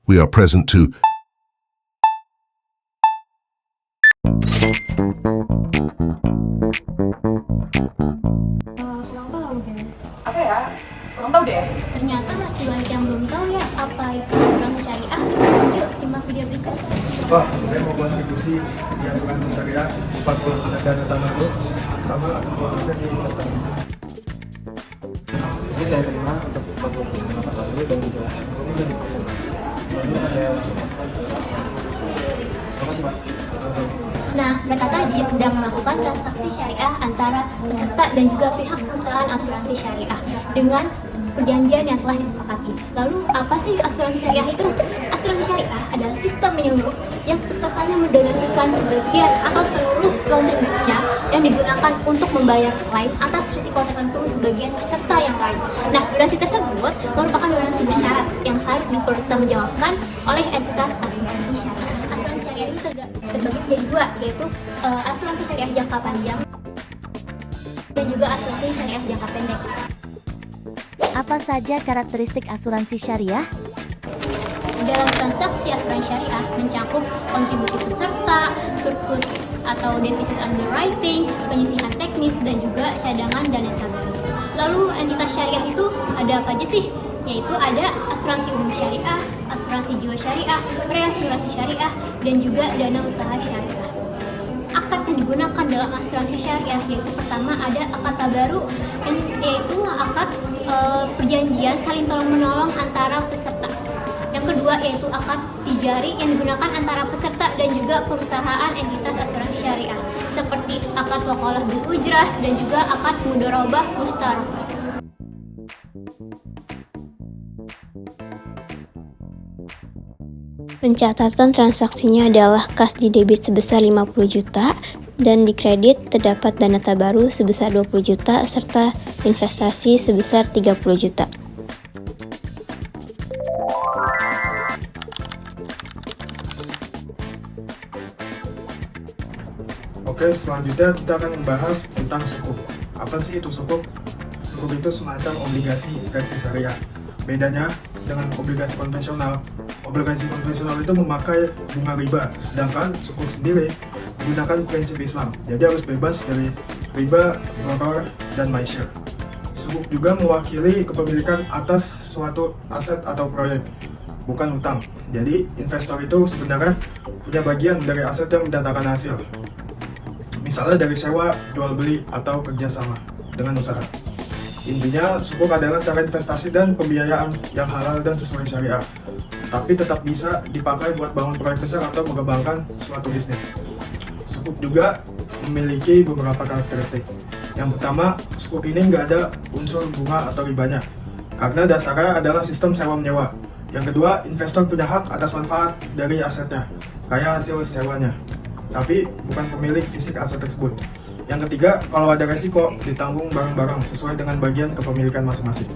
We are present to Kurang tahu deh. Apa ya? Kurang tahu deh. Ternyata masih banyak yang belum tahu ya apa itu asuransi syariah. Yuk simak video berikut. Pak, saya mau kontribusi di asuransi syariah 40% dana tabungan sama 20% di investasi. Jadi saya terima untuk 40% dana tabungan dan juga 20% di investasi. Lalu saya langsung. Terima kasih Pak. Nah, mereka tadi sedang melakukan transaksi syariah antara peserta dan juga pihak perusahaan asuransi syariah dengan perjanjian yang telah disepakati. Lalu, apa sih asuransi syariah itu? Asuransi syariah adalah sistem menyeluruh yang pesertanya mendonasikan sebagian atau seluruh kontribusinya yang digunakan untuk membayar klaim atas risiko tertentu sebagian peserta yang lain. Nah, donasi tersebut merupakan donasi bersyarat yang harus dipertanggungjawabkan oleh entitas asuransi syariah. Asuransi syariah itu terbagi menjadi dua, yaitu asuransi syariah jangka panjang dan juga asuransi syariah jangka pendek. Apa saja karakteristik asuransi syariah? Dalam transaksi asuransi syariah mencakup kontribusi peserta, surplus atau defisit underwriting, penyisihan teknis, dan juga cadangan dana tabungan. Lalu entitas syariah itu ada apa aja sih? Yaitu ada asuransi umum syariah, asuransi jiwa syariah, reasuransi syariah, dan juga dana usaha syariah. Akad yang digunakan dalam asuransi syariah yaitu pertama ada akad tabaru, yaitu akad perjanjian saling tolong-menolong antara peserta. Yang kedua yaitu akad tijari yang digunakan antara peserta dan juga perusahaan entitas asuransi syariah, seperti akad wakalah bil ujrah dan juga akad mudharabah mustarafah. Pencatatan transaksinya adalah kas di debit sebesar 50 juta dan di kredit terdapat dana tabaru sebesar 20 juta serta investasi sebesar 30 juta. Oke, selanjutnya kita akan membahas tentang sukuk. Apa sih itu sukuk? Sukuk itu semacam obligasi versi syariah. Bedanya dengan obligasi konvensional itu memakai bunga riba, sedangkan sukuk sendiri menggunakan prinsip Islam. Jadi harus bebas dari riba, gharar, dan maisir. Sukuk juga mewakili kepemilikan atas suatu aset atau proyek, bukan hutang. Jadi investor itu sebenarnya punya bagian dari aset yang mendatangkan hasil. Misalnya dari sewa, jual beli, atau kerjasama dengan usaha. Intinya, sukuk adalah cara investasi dan pembiayaan yang halal dan sesuai syariah, tapi tetap bisa dipakai buat bangun proyek besar atau mengembangkan suatu bisnis. Sukuk juga memiliki beberapa karakteristik. Yang pertama, sukuk ini nggak ada unsur bunga atau ribanya, karena dasarnya adalah sistem sewa-menyewa. Yang kedua, investor punya hak atas manfaat dari asetnya, kayak hasil sewanya, tapi bukan pemilik fisik aset tersebut. Yang ketiga, kalau ada resiko, ditanggung bareng-bareng sesuai dengan bagian kepemilikan masing-masing.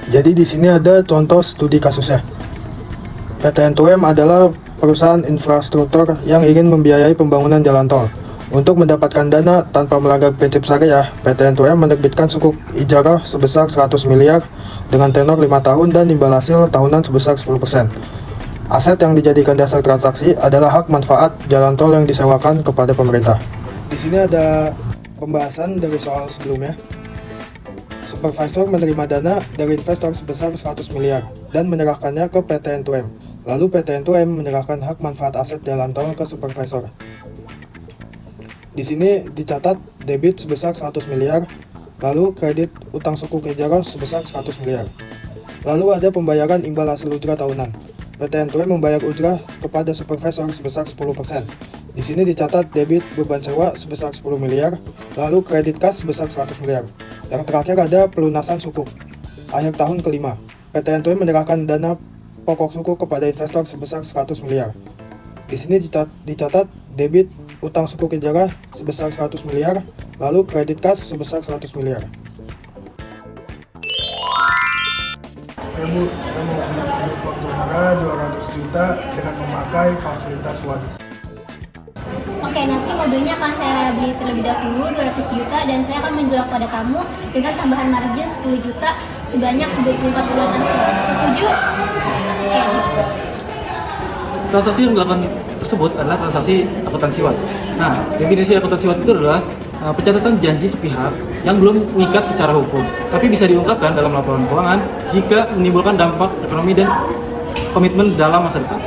Jadi di sini ada contoh studi kasusnya. PT N2M adalah perusahaan infrastruktur yang ingin membiayai pembangunan jalan tol. Untuk mendapatkan dana tanpa melanggar prinsip syariah, PT N2M menerbitkan sukuk ijarah sebesar 100 miliar dengan tenor 5 tahun dan imbal hasil tahunan sebesar 10%. Aset yang dijadikan dasar transaksi adalah hak manfaat jalan tol yang disewakan kepada pemerintah. Di sini ada pembahasan dari soal sebelumnya. Supervisor menerima dana dari investor sebesar 100 miliar dan menyerahkannya ke PT N2M. Lalu PT N2M menyerahkan hak manfaat aset jalan tol ke supervisor. Di sini dicatat debit sebesar 100 miliar, lalu kredit utang sukuk ijarah sebesar 100 miliar. Lalu ada pembayaran imbal hasil ujrah tahunan. PT N2M membayar ujrah kepada supervisor sebesar 10%. Di sini dicatat debit beban sewa sebesar 10 miliar, lalu kredit kas sebesar 100 miliar. Yang terakhir ada pelunasan sukuk. Akhir tahun kelima, PT N2M menyerahkan dana pokok sukuk kepada investor sebesar 100 miliar. Di sini dicatat debit utang sukuk ijarah sebesar 100 miliar, lalu kredit kas sebesar 100 miliar. Oke Bu, saya mau ambil faktura 200 juta dengan memakai fasilitas WAD. Oke, nanti mobilnya akan saya beli terlebih dahulu 200 juta dan saya akan menjual kepada kamu dengan tambahan margin 10 juta sebanyak 24 bulan langsung. Setuju? Oke, transaksi yang dilakukan tersebut adalah transaksi akuntansi wat. Nah, definisi akuntansi wat itu adalah pencatatan janji sepihak yang belum mengikat secara hukum, tapi bisa diungkapkan dalam laporan keuangan jika menimbulkan dampak ekonomi dan komitmen dalam masa depan.